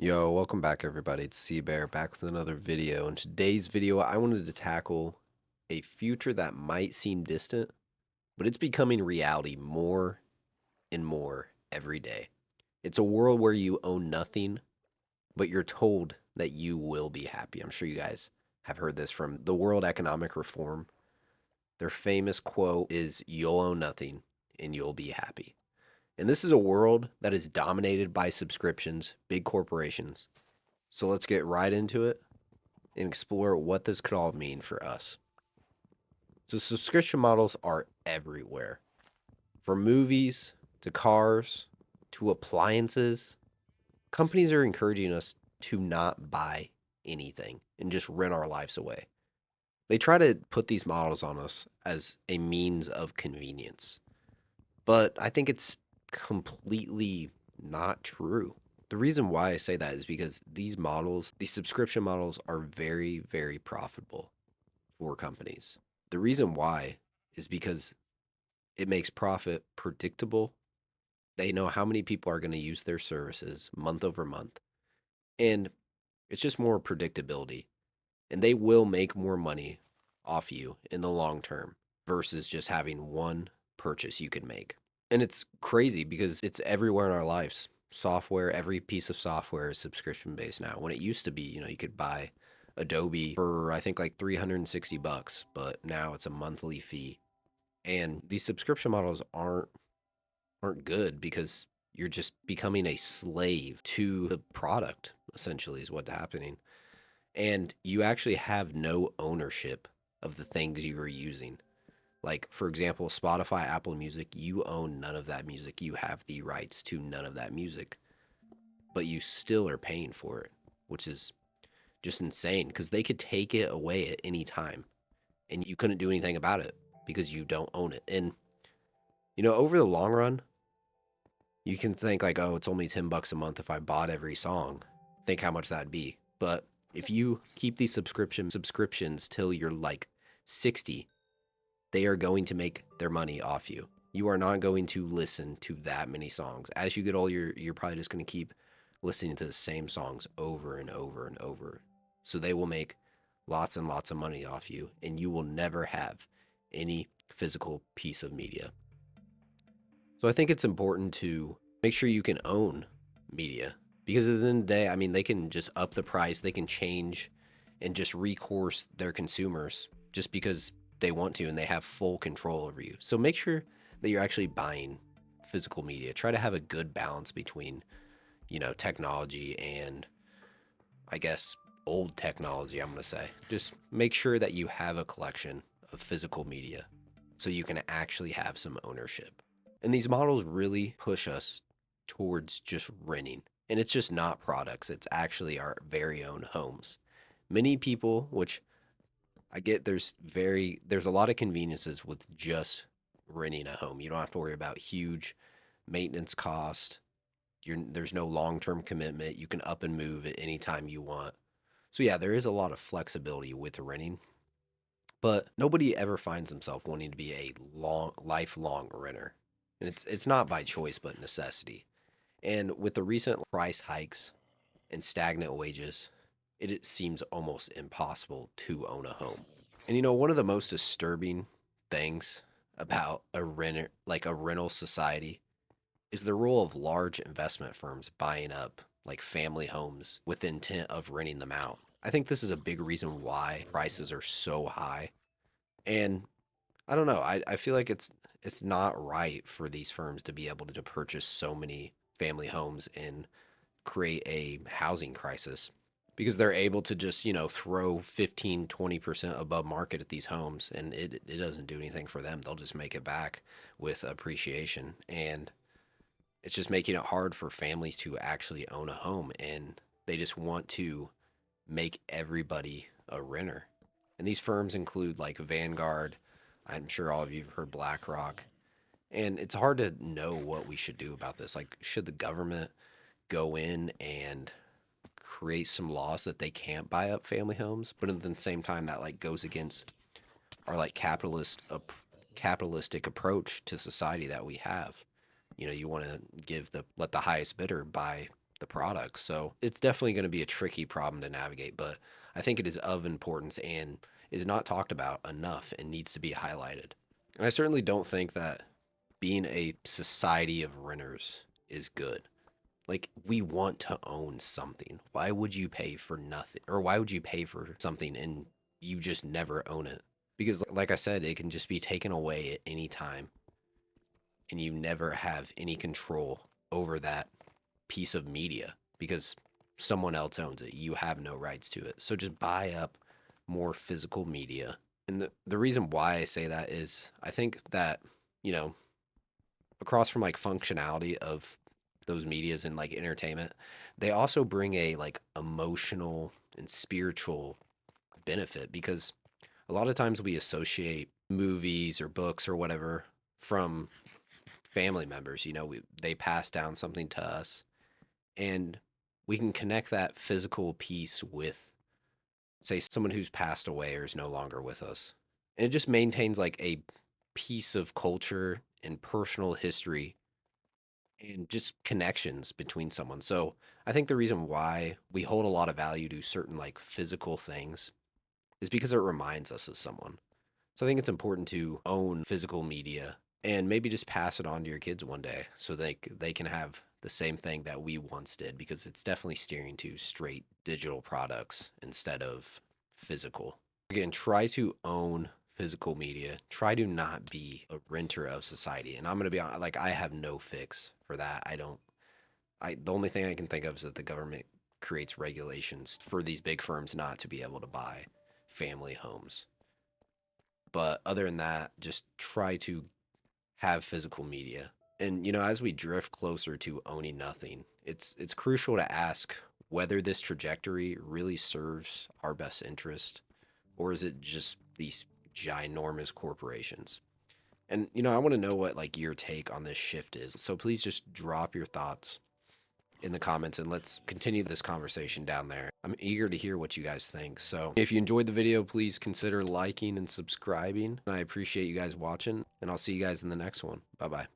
Yo, welcome back everybody. It's Sea Bear back with another video. In today's video, I wanted to tackle a future that might seem distant, but it's becoming reality more and more every day. It's a world where you own nothing, but you're told that you will be happy. I'm sure you guys have heard this from the World Economic Reform. Their famous quote is, "You'll own nothing and you'll be happy." And this is a world that is dominated by subscriptions, big corporations. So let's get right into it and explore what this could all mean for us. So, subscription models are everywhere, from movies to cars to appliances. Companies are encouraging us to not buy anything and just rent our lives away. They try to put these models on us as a means of convenience, but I think it's completely not true. The reason why I say that is because these subscription models, are very, very profitable for companies. The reason why is because it makes profit predictable. They know how many people are going to use their services month over month. And it's just more predictability. And they will make more money off you in the long term versus just having one purchase you can make. And it's crazy because it's everywhere in our lives. Software, every piece of software is subscription based now. When it used to be, you could buy Adobe for I think like 360 bucks, but now it's a monthly fee. And these subscription models aren't good because you're just becoming a slave to the product, essentially is what's happening. And you actually have no ownership of the things you are using. Like, for example, Spotify, Apple Music, you own none of that music. You have the rights to none of that music, but you still are paying for it, which is just insane because they could take it away at any time and you couldn't do anything about it because you don't own it. And, over the long run, you can think like, oh, it's only 10 bucks a month if I bought every song. Think how much that'd be. But if you keep these subscriptions till you're like 60, they are going to make their money off you. You are not going to listen to that many songs. As you get older, you're probably just going to keep listening to the same songs over and over and over. So they will make lots and lots of money off you, and you will never have any physical piece of media. So I think it's important to make sure you can own media because at the end of the day, I mean, they can just up the price, they can change and just recourse their consumers just because they want to and they have full control over you. So make sure that you're actually buying physical media. Try to have a good balance between, technology and I guess old technology, I'm going to say. Just make sure that you have a collection of physical media so you can actually have some ownership. And these models really push us towards just renting. And it's just not products, it's actually our very own homes. Many people, which I get, there's a lot of conveniences with just renting a home. You don't have to worry about huge maintenance cost. There's no long-term commitment. You can up and move at any time you want. So yeah, there is a lot of flexibility with renting, but nobody ever finds themselves wanting to be a lifelong renter. And it's not by choice but necessity. And with the recent price hikes and stagnant wages, it seems almost impossible to own a home. And one of the most disturbing things about a rental society, is the role of large investment firms buying up like family homes with the intent of renting them out. I think this is a big reason why prices are so high. And I don't know, I feel like it's not right for these firms to be able to purchase so many family homes and create a housing crisis because they're able to just, throw 15-20% above market at these homes and it doesn't do anything for them. They'll just make it back with appreciation. And it's just making it hard for families to actually own a home and they just want to make everybody a renter. And these firms include like Vanguard. I'm sure all of you have heard BlackRock. And it's hard to know what we should do about this. Like, should the government go in and create some laws that they can't buy up family homes? But at the same time, that like goes against our like capitalistic approach to society that we have. You want to let the highest bidder buy the product. So it's definitely going to be a tricky problem to navigate, but I think it is of importance and is not talked about enough and needs to be highlighted. And I certainly don't think that being a society of renters is good. Like, we want to own something. Why would you pay for nothing? Or why would you pay for something and you just never own it? Because, like I said, it can just be taken away at any time and you never have any control over that piece of media because someone else owns it. You have no rights to it. So just buy up more physical media. And the reason why I say that is I think that, you know, across from like functionality of those medias and like entertainment, they also bring a like emotional and spiritual benefit because a lot of times we associate movies or books or whatever from family members. They pass down something to us, and we can connect that physical piece with, say, someone who's passed away or is no longer with us. And it just maintains like a piece of culture and personal history and just connections between someone. So I think the reason why we hold a lot of value to certain like physical things is because it reminds us of someone. So I think it's important to own physical media and maybe just pass it on to your kids one day so they can have the same thing that we once did, because it's definitely steering to straight digital products instead of physical. Again, try to own physical media. Try to not be a renter of society. And I'm going to be honest, like, I have no fix for that. The only thing I can think of is that the government creates regulations for these big firms not to be able to buy family homes. But other than that, just try to have physical media. And as we drift closer to owning nothing, it's crucial to ask whether this trajectory really serves our best interest, or is it just these ginormous corporations? And I want to know what like your take on this shift is. So please just drop your thoughts in the comments and let's continue this conversation down there. I'm eager to hear what you guys think. So if you enjoyed the video, please consider liking and subscribing. And I appreciate you guys watching, and I'll see you guys in the next one. Bye bye.